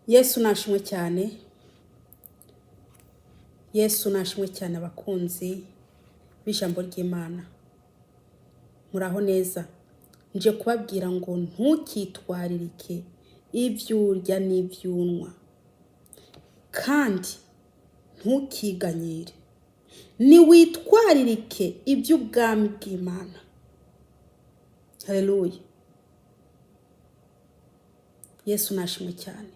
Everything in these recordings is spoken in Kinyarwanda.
Yesu nashimwe cyane. Yesu nashimwe cyane abakunzi b'ijambo ry'Imana. Muraho neza. Nje kubabwira ngo ntukitwaririke ibyurya n'ibyunwa. Kandi ntukiganyire. Ni witwaririke iby'ubwami bw'Imana. Haleluya. Yesu nashimwe cyane.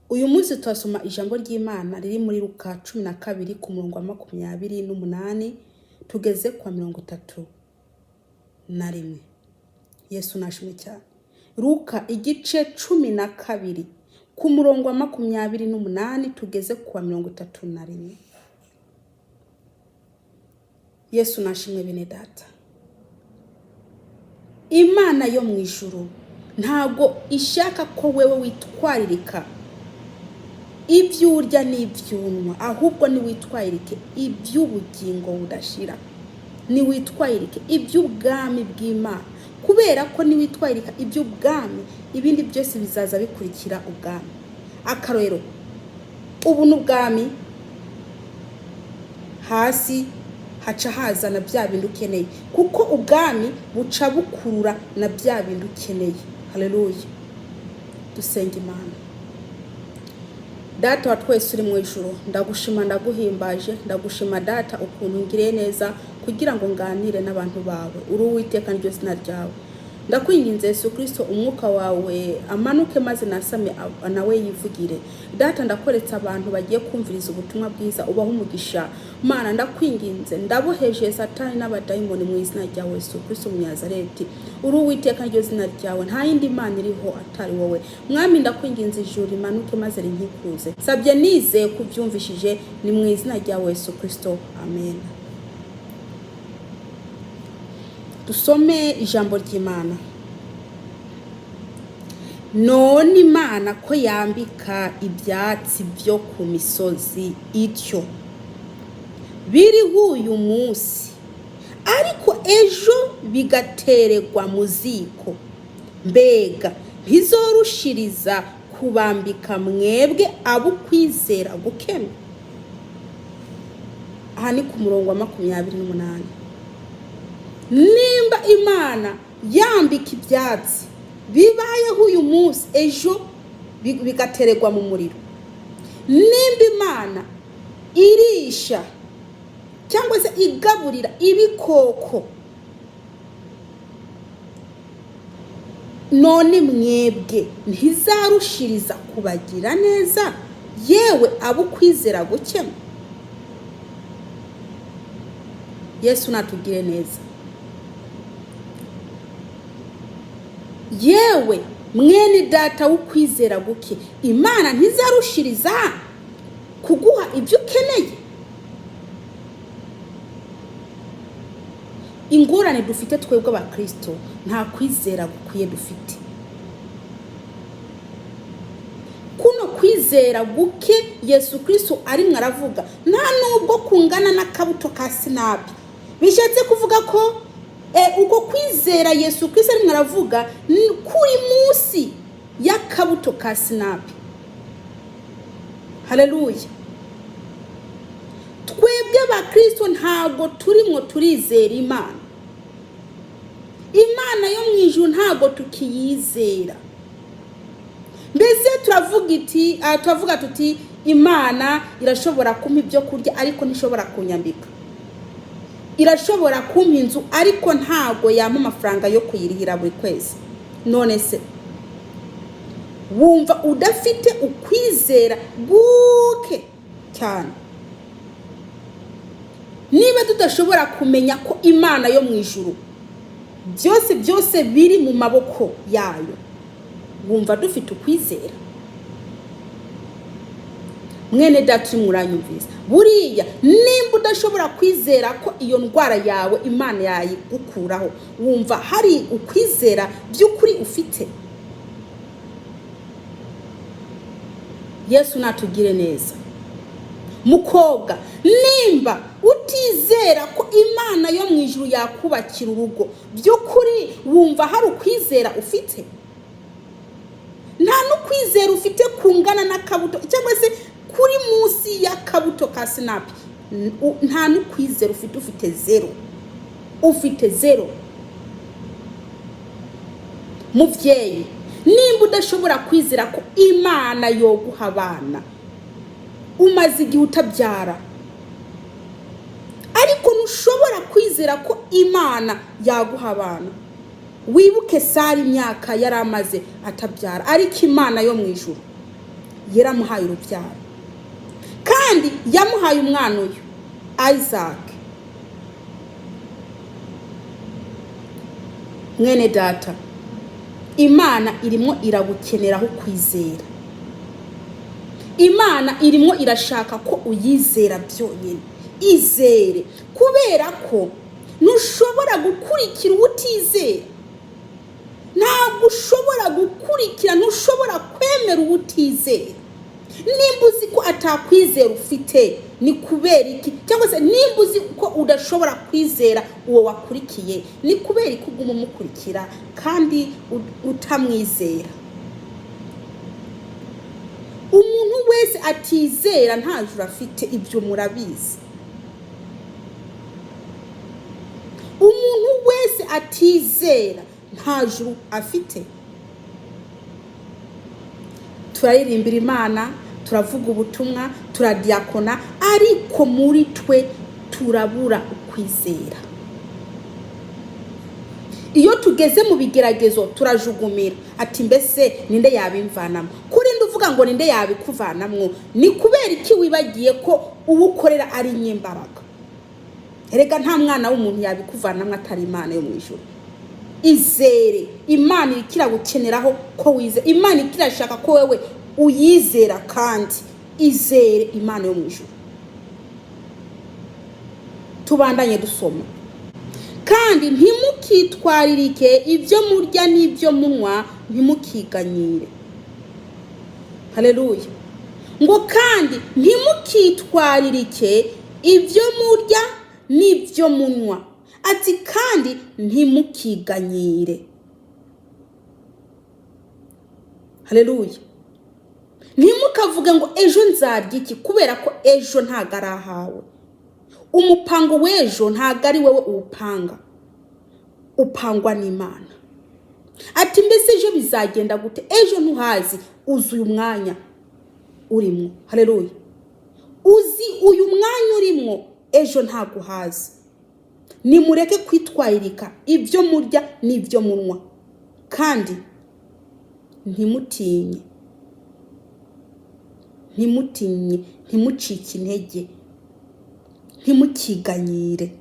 Uyu munsi twasoma ijambo ry'Imana riri muri Luka 12 ku murongo wa 28 tugeze kwa 31. Yesu nashimwe cyane. Luka igice 12 ku murongo wa 28 tugeze kwa 31. Yesu nashimwe bene data. Imana yo mu ijuru ntago ishaka ko wewe witwaririka ibyurya n'ibyunwa, ahubwo ni witwaririke iby'ubugingo budashira. Ni witwaririke iby'ubwami bw'Imana, kubera ko ni witwaririka iby'ubwami ibindi byose bizaza bikurikira ubwami. Akarero ubu n'ubwami hasi haca haza na bya bintu ukeneye, kuko ubwami buca bukurura na bya bintu ukeneye. Haleluya. Dusenga Imana. Data wa twese uri mu ijuru, ndagushima ndaguhimbaje, ndagushima data ukuntu ngiriye neza kugira ngo nganire n'abantu bawe. Uri Uwiteka n'iryo zina ryawe. Ndakwinginze Yesu Kristo umwuka wawe amanuke maze nasame nawe yivugire. Data ndakoretse abantu bagiye kumviriza ubutumwa bwiza, ubaho umugisha. Mana ndakwinginze ndaboheje Satani n'abadayimoni mu izina rya Yesu Kristo Umunyazareti. Uri Uwiteka n'iryo zina ryawe, nta yindi Mana iriho atari wowe. Mwami ndakwinginze ijuru imanuke maze rinkikuze. Sabye nize kubyumvishije ni mu izina rya Yesu Kristo. Amen. Dusome ijambo ry'Imana. None Imana ko yambika ibyatsi byo ku misozi ityo biriho uyu munsi, ariko ejo bigatererwa mu ziko, mbega ntizorushiriza kubambika mwebwe abo kwizera gukemwe? Aha ni ku murongo wa 28. Nimba Imana yambika ibyatsi bibayeho uyu munsi, ejo bigatererwa mu muriro. Nimba Imana irisha cyangwa se igaburira ibikoko, none mwebwe ntizarushiriza kubagira neza, yewe abo kwizera gukemwe? Yesu natugire neza. Yewe mwene data w'ukwizera guke, Imana ntizarushiriza kuguha ibyo ukeneye? Ingorane dufite twebwe abakristo, nta kwizera gukwiye dufite. Kuno kwizera guke Yesu Kristo arimwe aravuga nta nubwo kungana n'akabuto ka sinapi. Bishatse kuvuga ko uko kwizera Yesu Kristo arimwe aravuga kuri munsi y'akabuto ka sinapi. Haleluya. Twebwe abakristo ntago turimo turizera Imana. Imana yo mu ijuru ntago tukiyizera. Mbese turavuga tuti Imana irashobora kumpa ibyo kurya ariko ntishobora kunyambika. Irashobora kumpa inzu ariko ntago yampa amafaranga yo kuyirihira buri kwezi. None se wumva udafite ukwizera guke cyane? Niba tudashobora kumenya ko Imana yo mu ijuru byose biri mu maboko yayo, wumva dufite ukwizera? Mwene data muranyumvise, buriya nimba udashobora kwizera ko iyo ndwara yawe Imana yayigukuraho, wumva hari ukwizera by'ukuri ufite? Yesu natugire neza. Mukobwa, nimba utizera ko Imana yo mu ijuru yakubakira urugo, by'ukuri wumva hari ukwizera ufite? nta n'ukwizera ufite kungana n'akabuto cyangwa se kuri munsi y'akabuto ka sinapi. Nta n'ukwizera ufite zero. Ufite zero. Muvyeyi, nimba udashobora kwizera ko Imana yoguha abana, umaze igihe utabyara, ariko ntushobora kwizera ko Imana yaguha abana. Wibuke Sara imyaka yari amaze atabyara, ariko Imana yo mu ijuru yaramuhaye urubyaro, kandi yamuhaye umwana uyu Isaac. Mwene data, Imana irimo iragukeneraho kwizera. Imana irimo irashaka ko uyizera byonyine. Izere, kubera ko ntushobora gukurikira ubutizera. Ntabwo ushobora gukurikira, ntushobora kwemera ubutizera. Nimba uzi ko atakwizera ufite, ni kubera iki? Cyangwa se nimba uzi ko udashobora kwizera uwo wakurikiye, ni kubera iki uguma umukurikira kandi utamwizera? Umuntu wese atizera nta juru afite, ibyo murabizi. Umuntu wese atizera nta juru afite. Turaririmbira Imana, turavuga ubutumwa, turadiakona, ariko muri twe turabura ukwizera. Iyo tugeze mu bigeragezo turajugumira ati mbese ninde yabimvanamo? Kuri nduvuga ngo ninde yabikuvanamwo? Ni kubera iki wibagiye ko ubukorera ari nyimbaraga? Erega nta mwana w'umuntu yabikuvanamwo atari Imana yo mu ijuru. Izere, Imana ikira gukeneraho ko wize. Imana ikirashaka ko wewe uyizera, kandi izere Imana yo mu ijuru. Tubandanye dusoma. Kandi ntimukitwaririke ibyo murya n'ibyo munywa, ntimukiganyire. Haleluya. Ngo kandi ntimukitwaririke ibyo murya n'ibyo munywa. Ati kandi ntimukiganyire. Haleluya. Ntimukavuge ngo ejo nzarya iki, kubera ko ejo ntago arahawe. Umupango w'ejo ntago ari wowe uwupanga, upangwa n'Imana. Ati mbese ejo bizagenda gute? Ejo ntuhazi, uzi uyu mwanya urimo. Haleluya. Uzi uyu mwanya urimo, ejo ntago uhazi. Nimureke kwitwaririka ibyo murya n'ibyo munywa, kandi ntimutinye, ntimucike intege, ntimukiganyire.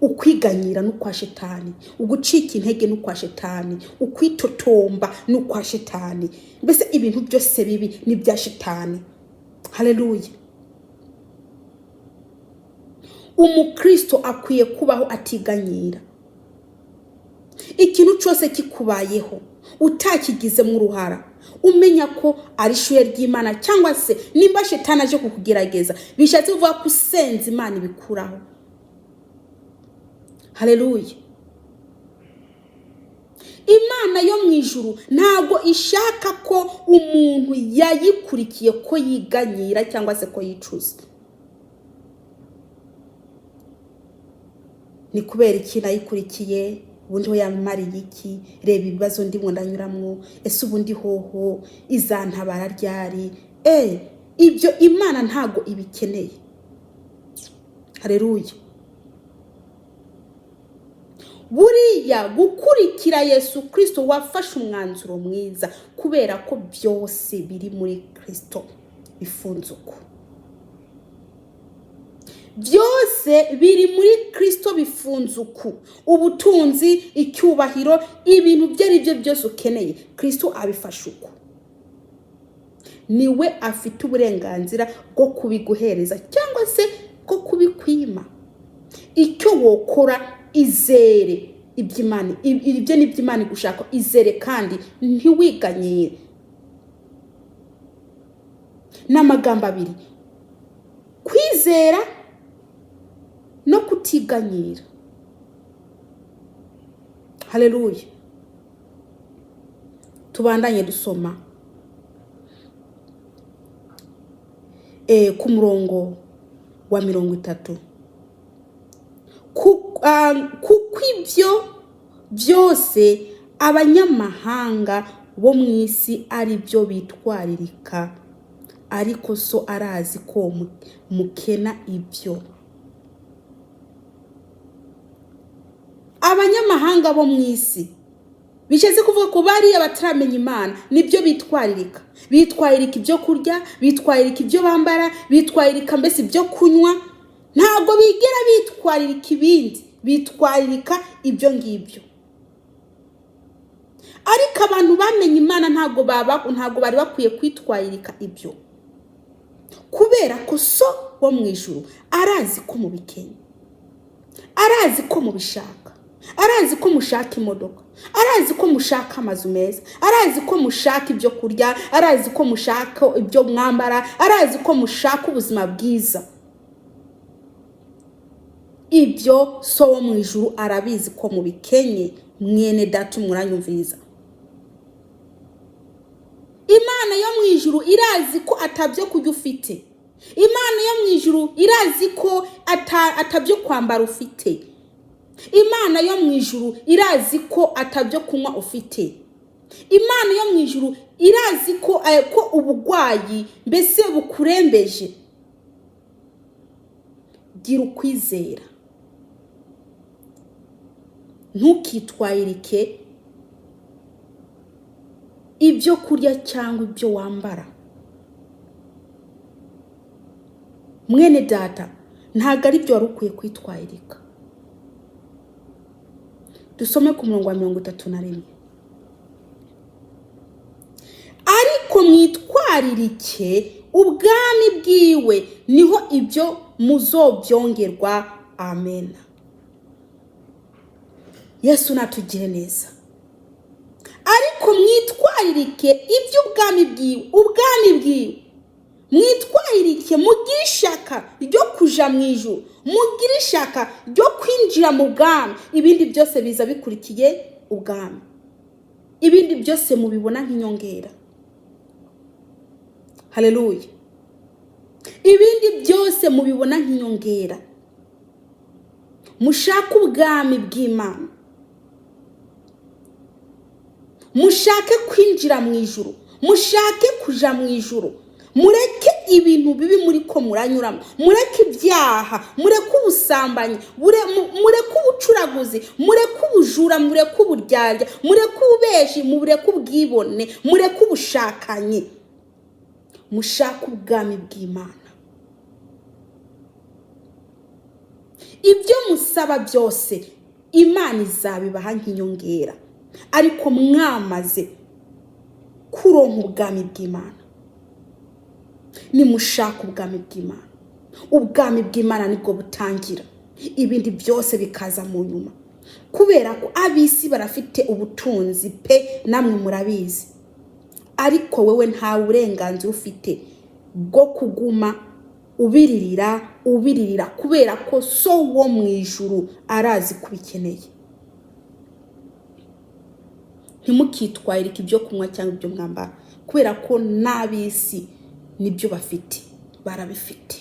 Ukwiganyira n'ukwa Shetani, ugucika intege n'ukwa Shetani, ukwitotomba n'ukwa Shetani. Mbese ibintu byose bibi ni bya Shetani. Haleluya. Umukristo akwiye kubaho atiganyira. Ikintu cyose kikubayeho utakigize mu ruhara, umenya ko ari ishuye ry'Imana, cyangwa se nimba Shetani aje kukugerageza, bishatse kuvuga ko usenze Imana ibikuraho. Haleluya. Imana yo mu ijuru ntago ishaka ko umuntu yayikurikiye ko yiganyira cyangwa se ko yicuza. Ni kubera iki nayikurikiye? Ubundi ho yamariye iki? Reba ibibazo ndimo ndanyuramwo, ese ubundi hoho izantabara ryari? Ibyo Imana ntago ibikeneye. Haleluya. Buriya gukurikira Yesu Kristo wafashe umwanzuro mwiza, kubera ko byose biri muri Kristo bifunze uko. Byose biri muri Kristo bifunze uku. Ubutunzi, icyubahiro, ibintu byari byo byose ukeneye, Kristo abifashe uko. Niwe afite uburenganzira bwo kubiguhereza cyangwa se bwo kubikwima. Icyo wokora, izere iby'Imana, ibyo ni iby'Imana gushaka, izere kandi ntiwiganyire. N'amagambo abiri: kwizera no kutiganyira. Haleluya. tubandanye dusoma ku murongo wa 30. Kuko ibyo byose abanyamahanga bo mu isi ari byo bitwaririka, ariko so arazi ko mukena ibyo. Abanyamahanga bo mu isi bisheze kuvuga ko bari abataramenya Imana, nibyo bitwaririka. Bitwaririka ibyo kurya, bitwaririka ibyo bambara, bitwaririka mbese ibyo kunywa. Ntabwo bigera bitwaririka ibindi, bitwaririka ibyo ngibyo. Ariko abantu bamenye Imana ntabwo bari bakwiye kwitwaririka ibyo, kubera ko so wo mu ijuru arazi ko mubikenya, arazi ko mubishaka, arazi ko mushaka imodoka, arazi ko mushaka amazu meza, arazi ko mushaka ibyo kurya, arazi ko mushaka ibyo mwambara, arazi ko mushaka ubuzima bwiza. Ibyo so wo mu ijuru arabizi ko mubikenye. Mwene data muranyumviriza, Imana yo mu ijuru irazi ko atabyo kujya ufite. Imana yo mu ijuru irazi ko atabyo kwambara ufite. Imana yo mu ijuru irazi ko atabyo kunywa ufite. Imana yo mu ijuru irazi ko ubugwayi mbese bukurembeje. Gira ukwizera, ntukitwayirike ibyo kurya cyangwa ibyo wambara. Mwene data, ntago ari byo wari ukwiye kwitwayirika. Dusome ku murongo wa 31. Ariko mwitwaririke ubwami bwiwe, niho ibyo muzobyongerwa. Amen. Yesu natugire neza. Ariko mwitwaririke iby'ubwami bwiwe, ubwami bwiwe. Mwitwaririke, mugire ishaka ryo kuja mu ijuru, mugire ishaka ryo kwinjira mu bwami. Ibindi byose biza bikurikiye ubwami, ibindi byose mubibona nk'inyongera. Haleluya. Ibindi byose mubibona nk'inyongera. Mushake ubwami bw'Imana, mushake kwinjira mu ijuru, mushake kuja mu ijuru. Mureke ibintu bibi muri ko muranyuramo, mureke ibyaha, mureke ubusambanyi, mureke ubucuraguzi, mureke ubujura, mureke uburyarya, mureke ububeshi, mureke ubwibone, mureke ubushakanye. Mushake ubwami bw'Imana. Ibyo musaba byose Imana izabibaha nk'inyongera, ariko mwamaze kuronka ubwami bw'Imana. Nimushaka ubwami bw'Imana. Ubwami bw'Imana nibwo butangira, ibindi byose bikaza mu nyuma. Kubera ko abisi barafite ubutunzi pe, namwe murabizi. Ariko wewe nta uburenganzira ufite bwo kuguma ubiririra, kubera ko so wo mu ijuru arazi kubikeneye. Ntimukitwayirike ibyo kunywa cyangwa ibyo mwambara, kubera ko n'abisi nibyo bafite, barabifite.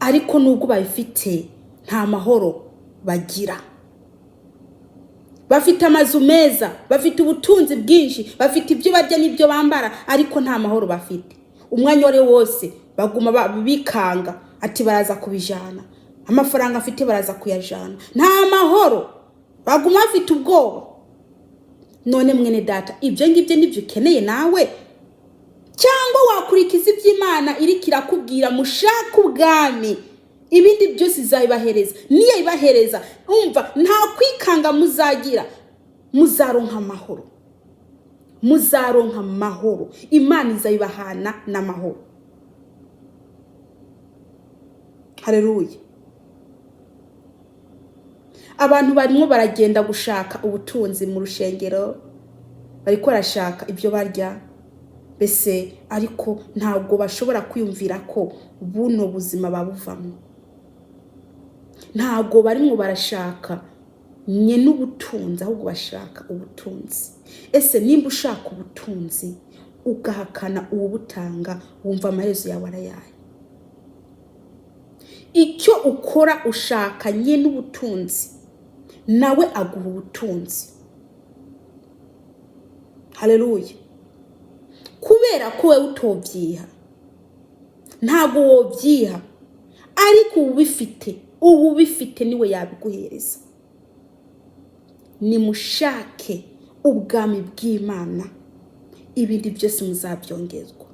Ariko nubwo babifite nta mahoro bagira. Bafite amazu meza, bafite ubutunzi bwinshi, bafite ibyo barya n'ibyo bambara, ariko nta mahoro bafite. Umwanya wose baguma bikanga ati baraza kubijana, amafaranga afite baraza kuyajana. Nta mahoro, baguma bafite ubwoba. None mwene data, ibyo ngibyo nibyo ukeneye nawe? Cyangwa wakurikiza iby'Imana iri kirakubwira mushaka ubwami, ibindi byose izabibahereza? Niyo ibahereza, umva, nta kwikanga muzagira, muzaronka amahoro. Muzaronka amahoro, Imana izabibahana n'amahoro. Haleluya. Abantu barimo baragenda gushaka ubutunzi mu rushengero, bariko barashaka ibyo barya bese, ariko ntabwo bashobora kwiyumvira ko buno buzima babuvamo. Ntabwo barimo barashaka nye n'ubutunzi ahubwo bashaka ubutunzi. Ese nimba ushaka ubutunzi ugahakana ubutanga wumva amaherezo yawe arayaye? Icyo ukora ushaka nye n'ubutunzi nawe aguha ubutunzi. Haleluya. Kubera ko wewe utobyiha ntago wobyiha, ariko ubifite niwe yabiguhereza. Nimushake ubwami bw'Imana, ibindi byose muzabyongezwa.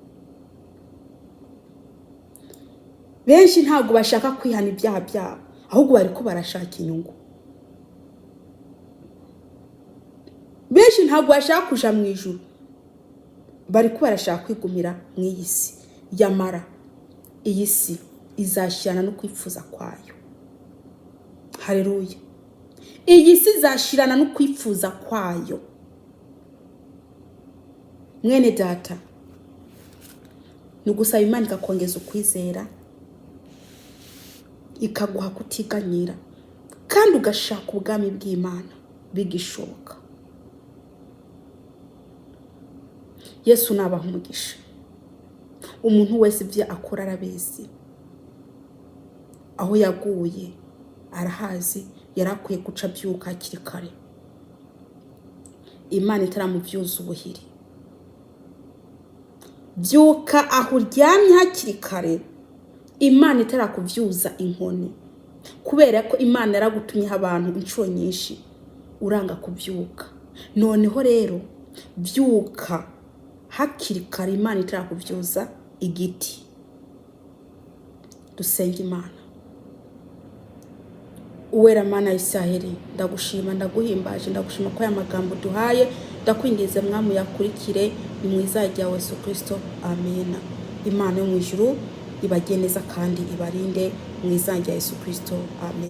Benshi ntago bashaka kwihana ibyaha byabo, ahubwo bariko barashaka inyungu. Benshi ntago bashaka kuja mu ijuru, bariko barashaka kwigumira mu iyi si. Yamara iyi si izashirana no kwifuza kwayo. Haleluya. Iyi si izashirana no kwifuza kwayo. Mwene data, nugusaba Imana ikakongeza ukwizera, ikaguha kutiganyira, kandi ugashaka ubwami bw'Imana bigishoboka. Yesu nabaha umugisha. Umuntu wese ibyo akora arabizi. Aho yaguye arahazi, yarakwiye guca byuka hakiri kare. Imana itaramuvyuza ubuhiri. Byuka aho uryamye hakiri kare, Imana itarakuvyuza inkoni. Kubera ko Imana yaragutumyeho abantu inshuro nyinshi uranga kubyuka. Noneho rero byuka hakiri kare, Imana itarakuvyuza igiti. Dusenge Imana. Uwera Mana Isiraheli, ndagushima ndaguhimbaje, ndagushima ko aya magambo duhaye, ndakwingize mwami yakurikire ni mu izina rya Yesu Kristo. Amen. Imana yo mu ijuru ibageneza kandi ibarinde mu izina rya Yesu Kristo. Amen.